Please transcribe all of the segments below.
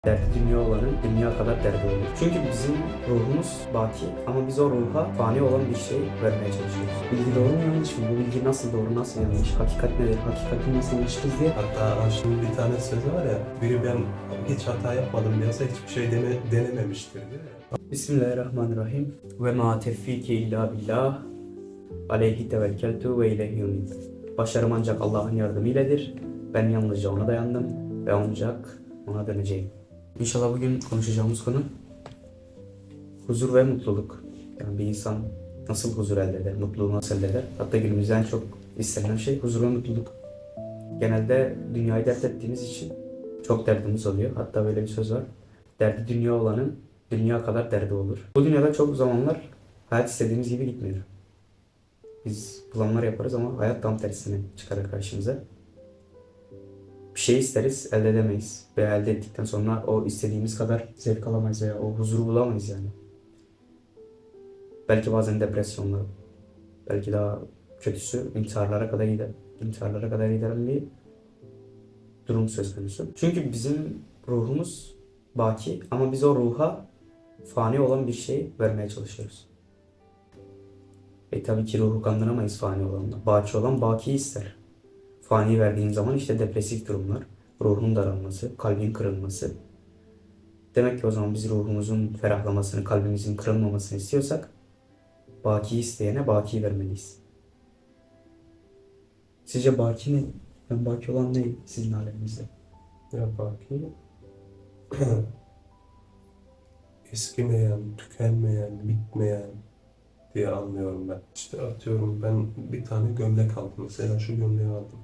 Derdi dünya olanın dünya kadar derdi olur. Çünkü bizim ruhumuz baki ama biz o ruha fani olan bir şey vermeye çalışıyoruz. Bilgi doğru mu yanlış mı? Bu bilgi nasıl doğru, nasıl yanlış? Hakikat nedir? Hakikati nasıl ulaşırız diye. Hatta şimdi bir tane sözü var ya, biri ben hiç hata yapmadım diyorsa hiçbir şey denememiştir diyor ya. Bismillahirrahmanirrahim. Ve ma tevfiki illa billah. Aleyhi tevekkeltu ve ileyhi unib. Başarım ancak Allah'ın yardımıyledir. Ben yalnızca ona dayandım ve ancak ona döneceğim. İnşallah bugün konuşacağımız konu huzur ve mutluluk. Yani bir insan nasıl huzur elde eder, mutluluğu nasıl elde eder? Hatta günümüzde en çok istenen şey huzur ve mutluluk. Genelde dünyayı dert ettiğimiz için çok derdimiz oluyor. Hatta böyle bir söz var. Derdi dünya olanın dünya kadar derdi olur. Bu dünyada çok zamanlar hayat istediğimiz gibi gitmiyor. Biz planlar yaparız ama hayat tam tersini çıkarır karşımıza. Bir şey isteriz, elde edemeyiz. Ve elde ettikten sonra o istediğimiz kadar zevk alamayız veya o huzuru bulamayız yani. Belki bazen depresyonla, belki daha kötüsü intiharlara kadar giden bir durum söz konusu. Çünkü bizim ruhumuz baki ama biz o ruha fani olan bir şey vermeye çalışıyoruz. Tabii ki ruhu kandıramayız fani olanla. Baki olan bakiyi ister. Fani verdiğin zaman işte depresif durumlar, ruhun daralması, kalbin kırılması. Demek ki o zaman biz ruhumuzun ferahlamasını, kalbimizin kırılmamasını istiyorsak bakiyi isteyene bakiyi vermeliyiz. Sizce baki ne? Yani baki olan ne sizin aleminizde? Ya baki eskimeyen, tükenmeyen, bitmeyen diye anlıyorum ben. İşte atıyorum, ben bir tane gömlek aldım. Mesela şu gömleği aldım.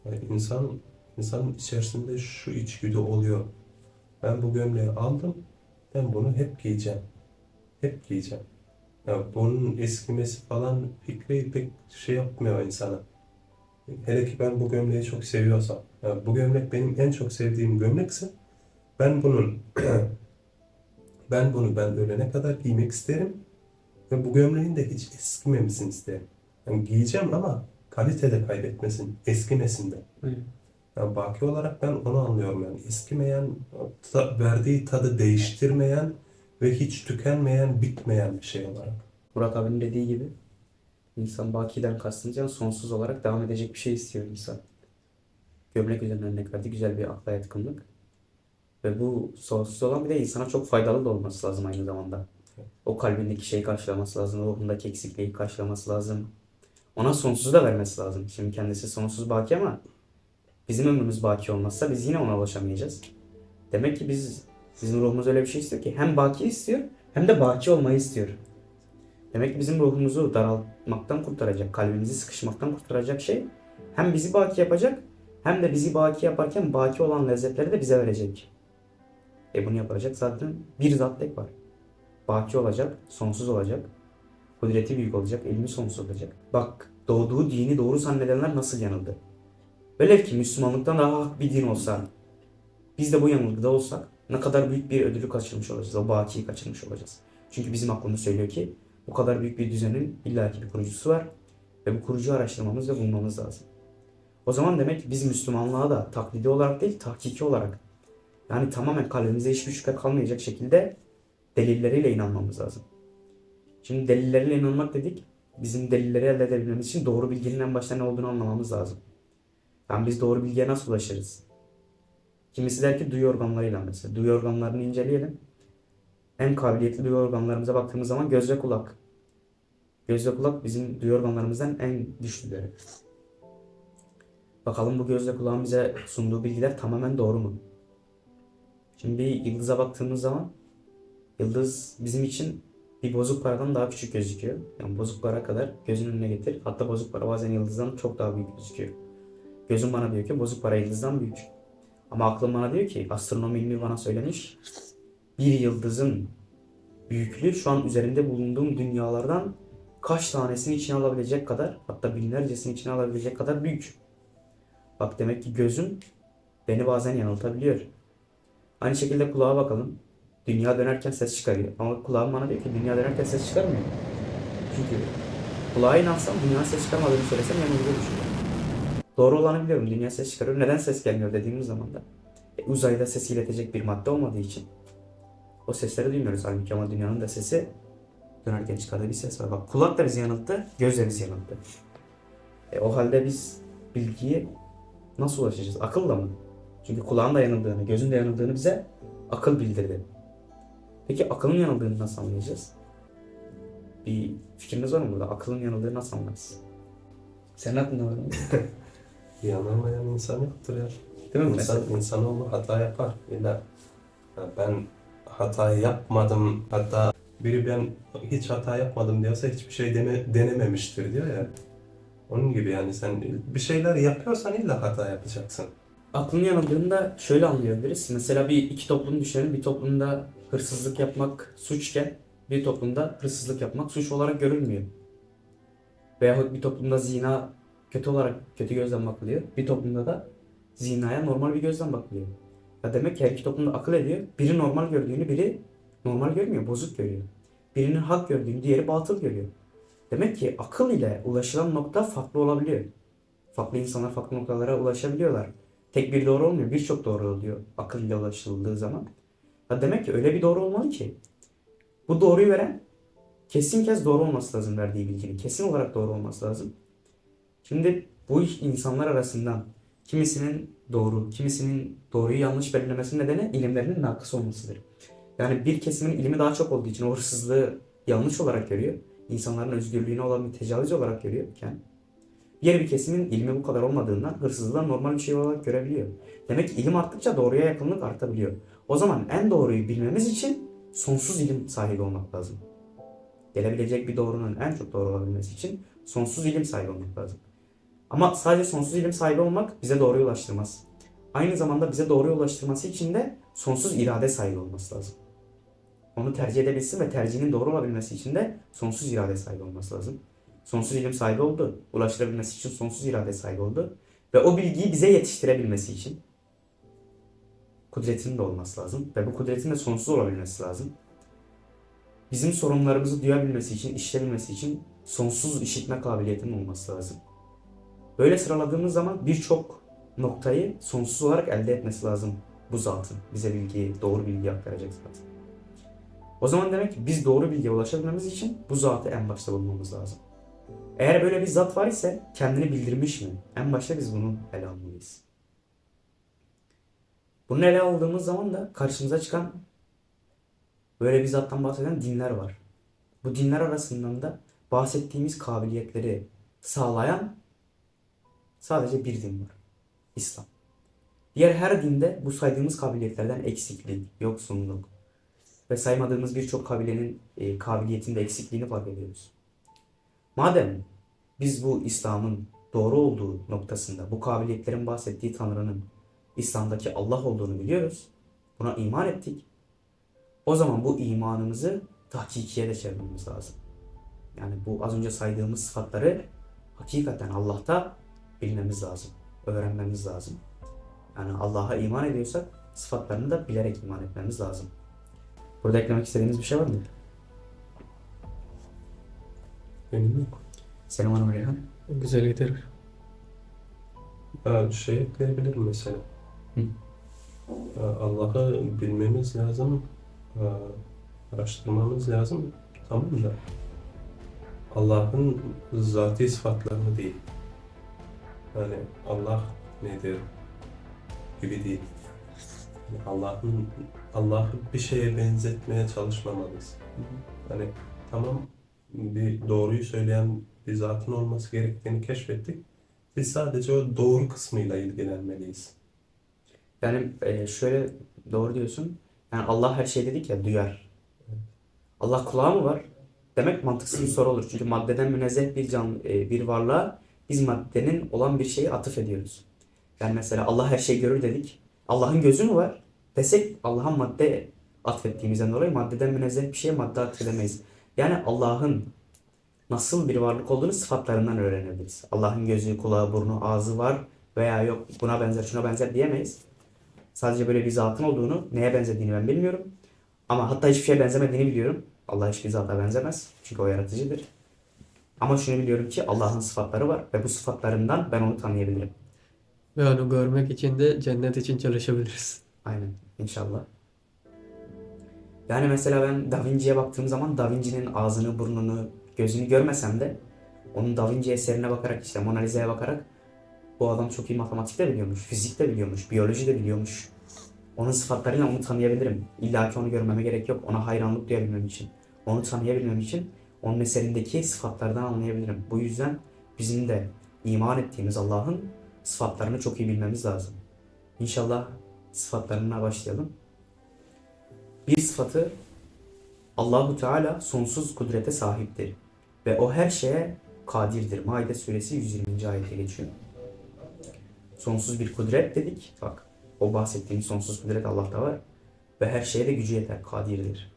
Yani insanın içerisinde şu içgüdü oluyor. Ben bu gömleği aldım. Ben bunu hep giyeceğim. Hep giyeceğim. Ya bunun eskimesi falan fikri pek şey yapmıyor insana. Hele ki ben bu gömleği çok seviyorsam. Ya bu gömlek benim en çok sevdiğim gömlekse ben bunun ben ölene kadar giymek isterim ve bu gömleğin de hiç eskimemesini isterim. Yani giyeceğim ama kalitede kaybetmesin, eskimesin de. Aynen. Yani baki olarak ben onu anlıyorum yani. Eskimeyen, verdiği tadı değiştirmeyen ve hiç tükenmeyen, bitmeyen bir şey olarak. Murat abinin dediği gibi insan bakiden kastınca sonsuz olarak devam edecek bir şey istiyor insan. Gömlek üzerinden örnek verdi. Güzel bir akla yatkınlık. Ve bu sonsuz olan bir de insana çok faydalı da olması lazım aynı zamanda. O kalbindeki şeyi karşılaması lazım. Ruhundaki eksikliği karşılaması lazım. Ona sonsuz da vermesi lazım. Şimdi kendisi sonsuz baki ama bizim ömrümüz baki olmazsa biz yine ona ulaşamayacağız. Demek ki bizim ruhumuz öyle bir şey istiyor ki hem baki istiyor hem de baki olmayı istiyor. Demek ki bizim ruhumuzu daraltmaktan kurtaracak, kalbimizi sıkışmaktan kurtaracak şey hem bizi baki yapacak hem de bizi baki yaparken baki olan lezzetleri de bize verecek. Bunu yapacak zaten bir zat tek var. Baki olacak, sonsuz olacak, kudreti büyük olacak, ilmi sonsuz olacak. Bak doğduğu dini doğru zannedenler nasıl yanıldı. Velev ki Müslümanlıktan daha hak bir din olsa, biz de bu yanılgıda olsak ne kadar büyük bir ödülü kaçırmış olacağız, o bakiyi kaçırmış olacağız. Çünkü bizim aklımız söylüyor ki bu kadar büyük bir düzenin illaki bir kurucusu var ve bu kurucuyu araştırmamız ve bulmamız lazım. O zaman demek ki biz Müslümanlığa da taklidi olarak değil, tahkiki olarak, yani tamamen kalbimize hiçbir şüphe kalmayacak şekilde delilleriyle inanmamız lazım. Şimdi delilleriyle inanmak dedik, bizim delilleri elde edebilmemiz için doğru bilginin en başta ne olduğunu anlamamız lazım. Yani biz doğru bilgiye nasıl ulaşırız? Kimisi der ki duyu organlarıyla mesela. Duyu organlarını inceleyelim. En kabiliyetli duyu organlarımıza baktığımız zaman göz ve kulak. Göz ve kulak bizim duyu organlarımızdan en güçlüleri. Bakalım bu göz ve kulağın bize sunduğu bilgiler tamamen doğru mu? Şimdi bir yıldıza baktığımız zaman yıldız bizim için bir bozuk paradan daha küçük gözüküyor. Yani bozuk para kadar gözün önüne getir. Hatta bozuk para bazen yıldızdan çok daha büyük gözüküyor. Gözüm bana diyor ki bozuk para yıldızdan büyük. Ama aklım bana diyor ki astronomi ilmi bana söylemiş. Bir yıldızın büyüklüğü şu an üzerinde bulunduğum dünyalardan kaç tanesini içine alabilecek kadar, hatta binlercesini içine alabilecek kadar büyük. Bak demek ki gözüm beni bazen yanıltabiliyor. Aynı şekilde kulağa bakalım. Dünya dönerken ses çıkarıyor. Ama kulağım bana diyor ki dünya dönerken ses çıkarmıyor. Çünkü kulağa inansam dünyanın ses çıkarmadığını söylesem yanılgıya düşüyor. Doğru olanı biliyorum. Dünya ses çıkarıyor. Neden ses gelmiyor dediğimiz zaman da uzayda ses iletecek bir madde olmadığı için o sesleri duymuyoruz. Halbuki ama dünyanın da sesi dönerken çıkardığı bir ses var. Bak kulak da bizi yanılttı, göz de bizi yanılttı. O halde biz bilgiye nasıl ulaşacağız? Akılla mı? Çünkü kulağın da yanıldığını, gözün de yanıldığını bize akıl bildirdi. Peki akılın yanıldığını nasıl anlayacağız? Bir fikriniz var mı burada? Akılın yanıldığını nasıl anlarız? Senin aklında var mı? Yanılmayan insan yoktur ya. Değil mi? Mesela İnsanoğlu hata yapar. İlla ben hata yapmadım, hatta biri ben hiç hata yapmadım diyorsa hiçbir şey denememiştir diyor ya. Onun gibi yani sen bir şeyler yapıyorsan illa hata yapacaksın. aklın yanıldığını da şöyle anlayabiliriz. Mesela iki toplum düşünelim. Bir toplumda hırsızlık yapmak suçken bir toplumda hırsızlık yapmak suç olarak görülmüyor. Veyahut bir toplumda zina kötü gözden bakılıyor. Bir toplumda da zinaya normal bir gözden bakılıyor. Ya demek ki her iki toplumda akıl ediyor. Biri normal gördüğünü biri normal görmüyor, bozuk görüyor. Birinin hak gördüğünü diğeri batıl görüyor. Demek ki akıl ile ulaşılan nokta farklı olabiliyor. Farklı insanlar farklı noktalara ulaşabiliyorlar. Tek bir doğru olmuyor, birçok doğru oluyor akıl ile ulaşıldığı zaman. Ya demek ki öyle bir doğru olmalı ki bu doğruyu veren kesin kez doğru olması lazım verdiği bilginin. Kesin olarak doğru olması lazım. Şimdi bu insanlar arasından kimisinin doğru, kimisinin doğruyu yanlış belirlemesinin nedeni ilimlerinin nakıs olmasıdır. Yani bir kesimin ilmi daha çok olduğu için o hırsızlığı yanlış olarak görüyor. İnsanların özgürlüğüne olan bir tecavüz olarak görüyorken diğer bir kesimin ilmi bu kadar olmadığından hırsızlığı normal bir şey olarak görebiliyor. Demek ki ilim arttıkça doğruya yakınlık artabiliyor. O zaman en doğruyu bilmemiz için sonsuz ilim sahibi olmak lazım. Gelebilecek bir doğrunun en çok doğru olabilmesi için sonsuz ilim sahibi olmak lazım. Ama sadece sonsuz ilim sahibi olmak bize doğruya ulaştırmaz. Aynı zamanda bize doğruya ulaştırması için de sonsuz irade sahibi olması lazım. Onu tercih edebilsin ve tercihinin doğru olabilmesi için de sonsuz irade sahibi olması lazım. Sonsuz ilim sahibi oldu. Ulaştırabilmesi için sonsuz irade sahibi oldu. Ve o bilgiyi bize yetiştirebilmesi için kudretinin de olması lazım. Ve bu kudretin de sonsuz olabilmesi lazım. Bizim sorunlarımızı duyabilmesi için, işleyebilmesi için sonsuz işitme kabiliyetinin olması lazım. Böyle sıraladığımız zaman birçok noktayı sonsuz olarak elde etmesi lazım bu zatın. Bize doğru bilgiyi aktaracak zat. O zaman demek ki biz doğru bilgiye ulaşabilmemiz için bu zatı en başta bulmamız lazım. Eğer böyle bir zat var ise kendini bildirmiş mi? En başta biz bunu ele almalıyız. Bunu ele aldığımız zaman da karşımıza çıkan böyle bir zattan bahseden dinler var. Bu dinler arasından da bahsettiğimiz kabiliyetleri sağlayan sadece bir din var. İslam. Diğer her dinde bu saydığımız kabiliyetlerden eksiklik, yoksunluk ve saymadığımız birçok kabiliyetinde eksikliğini fark ediyoruz. Madem biz bu İslam'ın doğru olduğu noktasında bu kabiliyetlerin bahsettiği Tanrı'nın İslam'daki Allah olduğunu biliyoruz. Buna iman ettik. O zaman bu imanımızı tahkikiye de çevirmemiz lazım. Yani bu az önce saydığımız sıfatları hakikaten Allah'ta bilmemiz lazım. Öğrenmemiz lazım. Yani Allah'a iman ediyorsak sıfatlarını da bilerek iman etmemiz lazım. Burada eklemek istediğiniz bir şey var mı? Benim yok. Selam Hanım Reyhan. Güzel gider. Şey ekleyebilirim mesela. Hı. Allah'ı bilmemiz lazım, araştırmamız lazım. Tamam da Allah'ın zati sıfatlarını değil. Yani Allah nedir gibi değil. Yani Allah'ı bir şeye benzetmeye çalışmamalıyız. Yani tamam bir doğruyu söyleyen bir zatın olması gerektiğini keşfettik. Biz sadece o doğru kısmıyla ilgilenmeliyiz. Yani şöyle doğru diyorsun. Yani Allah her şey dedik ya duyar. Allah kulağı mı var? Demek mantıksız bir soru olur. Çünkü maddeden münezzeh bir varlığa biz maddenin olan bir şeyi atıf ediyoruz. Yani mesela Allah her şeyi görür dedik. Allah'ın gözü mü var? Desek Allah'a madde atfettiğimizden dolayı maddeden münezzeh bir şeye madde atfedemeyiz. Yani Allah'ın nasıl bir varlık olduğunu sıfatlarından öğrenebiliriz. Allah'ın gözü, kulağı, burnu, ağzı var veya yok buna benzer, şuna benzer diyemeyiz. Sadece böyle bir zatın olduğunu, neye benzediğini ben bilmiyorum. Ama hatta hiçbir şeye benzemediğini biliyorum. Allah hiçbir zata benzemez. Çünkü o yaratıcıdır. Ama şunu biliyorum ki Allah'ın sıfatları var ve bu sıfatlarından ben onu tanıyabilirim. Ve onu görmek için de cennet için çalışabiliriz. Aynen. İnşallah. Yani mesela ben Da Vinci'ye baktığım zaman Da Vinci'nin ağzını, burnunu, gözünü görmesem de onun Da Vinci eserine bakarak işte Mona Lisa'ya bakarak bu adam çok iyi matematik de biliyormuş, fizik de biliyormuş, biyoloji de biliyormuş. Onun sıfatlarıyla onu tanıyabilirim. İlla ki onu görmeme gerek yok. Ona hayranlık duyabilmem için. Onu tanıyabilmem için onun eserindeki sıfatlardan anlayabilirim. Bu yüzden bizim de iman ettiğimiz Allah'ın sıfatlarını çok iyi bilmemiz lazım. İnşallah sıfatlarına başlayalım. Bir sıfatı Allahu Teala sonsuz kudrete sahiptir ve o her şeye kadirdir. Maide suresi 120. ayette geçiyor. Sonsuz bir kudret dedik. Bak, o bahsettiğim sonsuz kudret Allah'ta var ve her şeye de gücü yeter, kadirdir.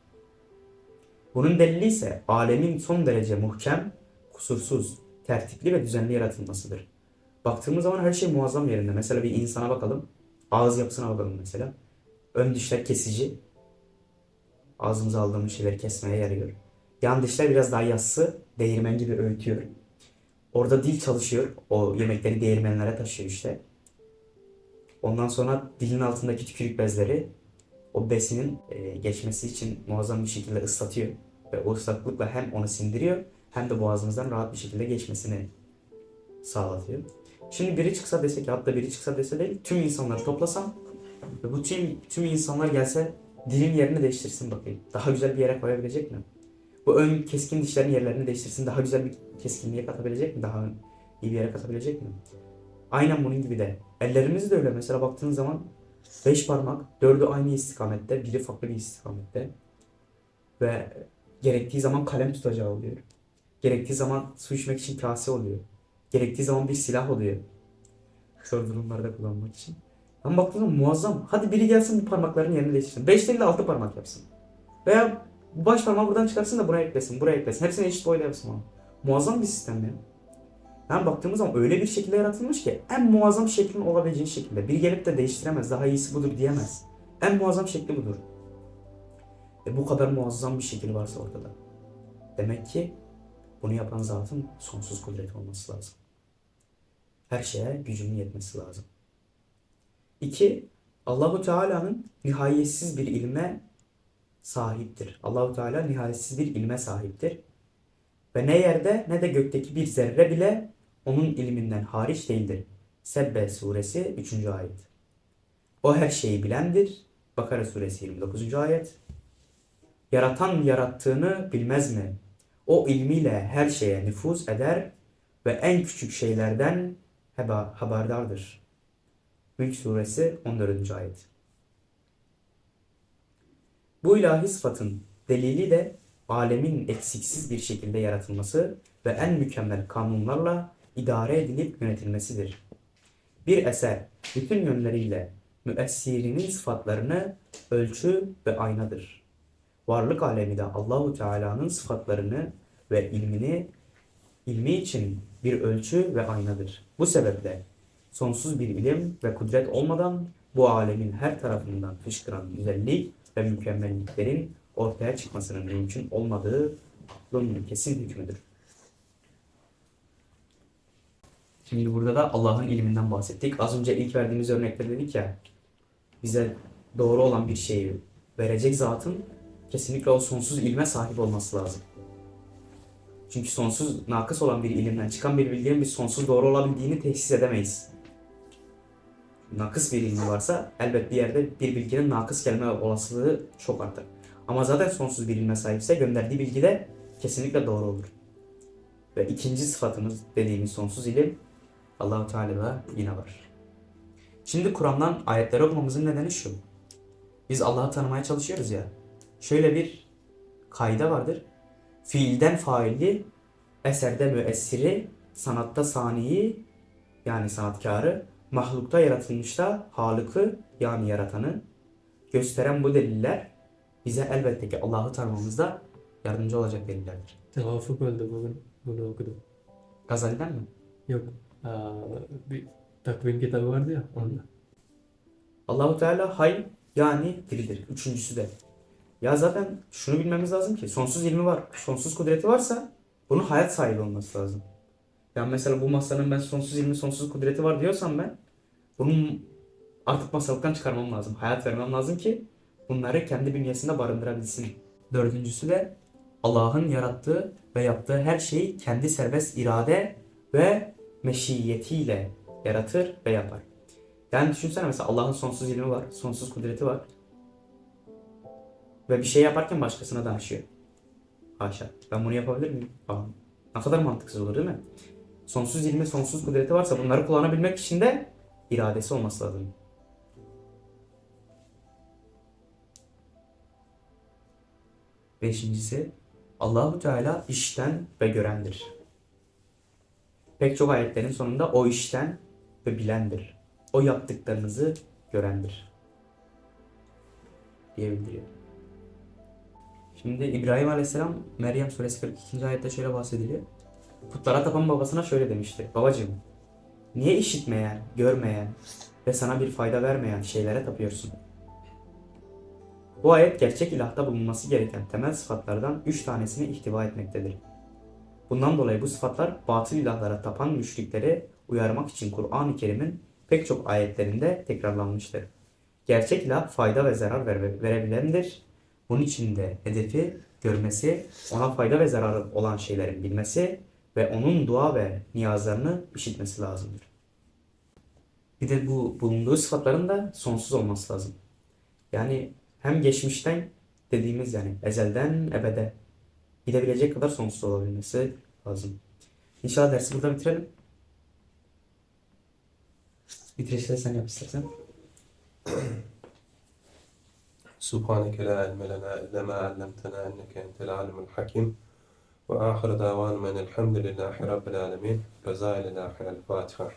Bunun delili ise alemin son derece muhkem, kusursuz, tertipli ve düzenli yaratılmasıdır. Baktığımız zaman her şey muazzam yerinde. Mesela bir insana bakalım, ağız yapısına bakalım mesela. Ön dişler kesici, ağzımıza aldığımız şeyleri kesmeye yarıyor. Yan dişler biraz daha yassı, değirmen gibi öğütüyor. Orada dil çalışıyor, o yemekleri değirmenlere taşıyor işte. Ondan sonra dilin altındaki tükürük bezleri o besinin geçmesi için muazzam bir şekilde ıslatıyor. Ve o ıslaklıkla hem onu sindiriyor hem de boğazımızdan rahat bir şekilde geçmesini sağlatıyor. Şimdi biri çıksa dese ki, hatta biri çıksa dese değil, tüm insanları toplasam ve bu tüm insanlar gelse dilin yerini değiştirsin bakayım. Daha güzel bir yere koyabilecek mi? Bu ön keskin dişlerin yerlerini değiştirsin, daha güzel bir keskinliğe katabilecek mi? Daha iyi bir yere katabilecek mi? Aynen bunun gibi de. Ellerimiz de öyle. Mesela baktığın zaman 5 parmak, 4'ü aynı istikamette, biri farklı bir istikamette. Ve gerektiği zaman kalem tutacağı oluyor. Gerektiği zaman su içmek için kase oluyor. Gerektiği zaman bir silah oluyor. Zor durumlarda kullanmak için. Ama baktığın zaman muazzam. Hadi biri gelsin bu parmakların yerini değiştirsin. 5 değil de 6 parmak yapsın. Veya baş parmağı buradan çıkarsın da buraya eklesin, buraya eklesin. Hepsini eşit boyda yapsın ama. Muazzam bir sistem ya. Yani baktığımız zaman öyle bir şekilde yaratılmış ki en muazzam şeklin olabileceği şekilde. Biri gelip de değiştiremez, daha iyisi budur diyemez. En muazzam şekli budur. Bu kadar muazzam bir şekil varsa ortada. Demek ki bunu yapan zatın sonsuz kudreti olması lazım. Her şeye gücünün yetmesi lazım. 2. Allahu Teala'nın nihayetsiz bir ilme sahiptir. Allahu Teala nihayetsiz bir ilme sahiptir. Ve ne yerde ne de gökteki bir zerre bile onun ilminden hariç değildir. Sebbe suresi 3. ayet. O her şeyi bilendir. Bakara suresi 29. ayet. Yaratan yarattığını bilmez mi? O ilmiyle her şeye nüfuz eder ve en küçük şeylerden haberdardır. Mülk suresi 14. ayet. Bu ilahi sıfatın delili de alemin eksiksiz bir şekilde yaratılması ve en mükemmel kanunlarla idare edilip yönetilmesidir. Bir eser bütün yönleriyle müessirinin sıfatlarını ölçü ve aynadır. Varlık alemi de Allahu Teala'nın sıfatlarını ve ilmi için bir ölçü ve aynadır. Bu sebeple sonsuz bir ilim ve kudret olmadan bu alemin her tarafından fışkıran güzellik ve mükemmelliklerin ortaya çıkmasının mümkün olmadığı aklın kesin hükmüdür. Şimdi burada da Allah'ın ilminden bahsettik. Az önce ilk verdiğimiz örnekte dedik ya, bize doğru olan bir şeyi verecek zatın kesinlikle o sonsuz ilme sahip olması lazım. Çünkü sonsuz, nakıs olan bir ilimden çıkan bir bilginin biz sonsuz doğru olabildiğini tesis edemeyiz. Nakıs bir ilmi varsa elbet bir yerde bir bilginin nakıs gelme olasılığı çok artar. Ama zaten sonsuz bir ilme sahipse gönderdiği bilgi de kesinlikle doğru olur. Ve ikinci sıfatımız dediğimiz sonsuz ilim Allah-u Teala'da yine var. Şimdi Kur'an'dan ayetleri okumamızın nedeni şu. Biz Allah'ı tanımaya çalışıyoruz ya. Şöyle bir kaide vardır. Fiilden faili, eserde müessiri, sanatta saniyi yani sanatkarı, mahlukta yaratılmışta halıkı yani yaratanı gösteren bu deliller bize elbette ki Allah'ı tanımamızda yardımcı olacak delillerdir. Tevafuk oldu bugün. Bunu okudum. Gazali'den mi? Yok. Bir takvim kitabı vardı ya onda. Allahu Teala hay yani diridir. Üçüncüsü de. Ya zaten şunu bilmemiz lazım ki sonsuz ilmi var, sonsuz kudreti varsa bunun hayat sahibi olması lazım. Yani mesela bu masanın ben sonsuz ilmi, sonsuz kudreti var diyorsam ben bunun Artık masallıktan çıkarmam lazım. Hayat vermem lazım ki bunları kendi bünyesinde barındırabilsin. Dördüncüsü de Allah'ın yarattığı ve yaptığı her şeyi kendi serbest irade ve meşiyetiyle yaratır ve yapar. Yani düşünsene mesela Allah'ın sonsuz ilmi var, sonsuz kudreti var ve bir şey yaparken başkasına danışıyor. Haşa. Ben bunu yapabilir miyim? Aa, ne kadar mantıksız olur değil mi? Sonsuz ilmi, sonsuz kudreti varsa bunları kullanabilmek için de iradesi olması lazım. Beşincisi, Allahu Teala işten ve görendir. Pek çok ayetlerin sonunda o işten ve bilendir. O yaptıklarınızı görendir diye bildiriyor. Şimdi İbrahim Aleyhisselam Meryem Suresi 42. ayette şöyle bahsediliyor. Putlara tapan babasına şöyle demiştir. Babacığım, niye işitmeyen, görmeyen ve sana bir fayda vermeyen şeylere tapıyorsun? Bu ayet gerçek ilahta bulunması gereken temel sıfatlardan 3 tanesini ihtiva etmektedir. Bundan dolayı bu sıfatlar batıl ilahlara tapan müşrikleri uyarmak için Kur'an-ı Kerim'in pek çok ayetlerinde tekrarlanmıştır. Gerçek ilah fayda ve zarar verebilendir. Bunun için de hedefi görmesi, ona fayda ve zararı olan şeylerin bilmesi ve onun dua ve niyazlarını işitmesi lazımdır. Bir de bu bulunduğu sıfatların da sonsuz olması lazım. Yani hem geçmişten dediğimiz yani ezelden ebede gidebilecek kadar sonsuz olabilmesi lazım. İnşallah dersi burada bitirelim. Bitirişte sen yap istersen. سبحانك لا علم لنا إلا ما علمتنا إنك أنت العليم الحكيم وآخر دعوانا من الحمد لله رب العالمين رزايا الآخر الفاتحة